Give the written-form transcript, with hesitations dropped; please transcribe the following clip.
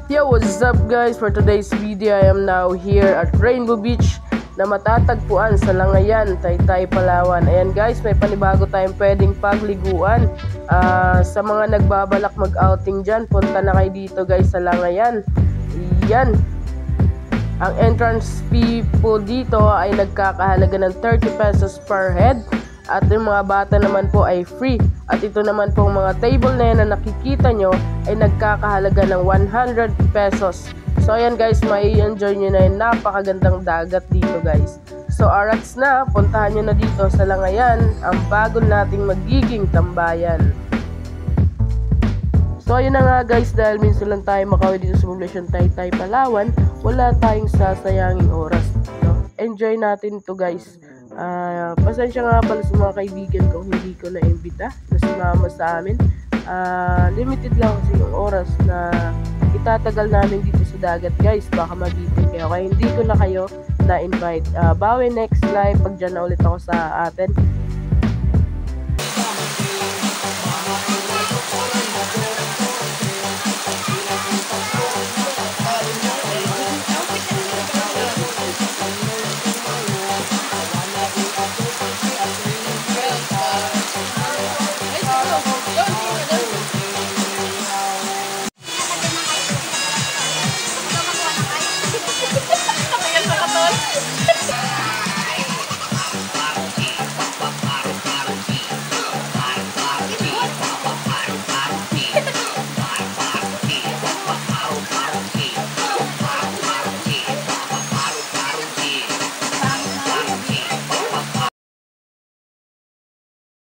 Yo, what's up guys? For today's video, I am now here at Rainbow Beach na matatagpuan sa Langayan, Taytay, Palawan. Ayan guys, may panibago tayong pwedeng pagliguan. Sa mga nagbabalak mag-outing dyan, punta na kayo dito guys sa Langayan. Yan. Ang entrance fee po dito ay nagkakahalaga ng 30 pesos per head. At yung mga bata naman po ay free. At ito naman po mga table na yan na nakikita nyo ay nagkakahalaga ng 100 pesos. So ayan guys, mai-enjoy nyo na yung napakagandang dagat dito guys. So arats na, puntahan nyo na dito sa Langayan, ang bago nating magiging tambayan. So ayun na nga guys, dahil minsan lang tayo makauwi dito sa poblasyon Taytay, Palawan, wala tayong sasayanging oras. So, enjoy natin ito guys. Pasensya nga pala sa mga kaibigan ko, hindi ko na-imbita na sumama sa amin. Limited lang kasi yung oras na itatagal namin dito sa dagat guys, baka mabitin kayo, kaya hindi ko na kayo na-invite. Bawi next live pag dyan na ulit ako sa atin.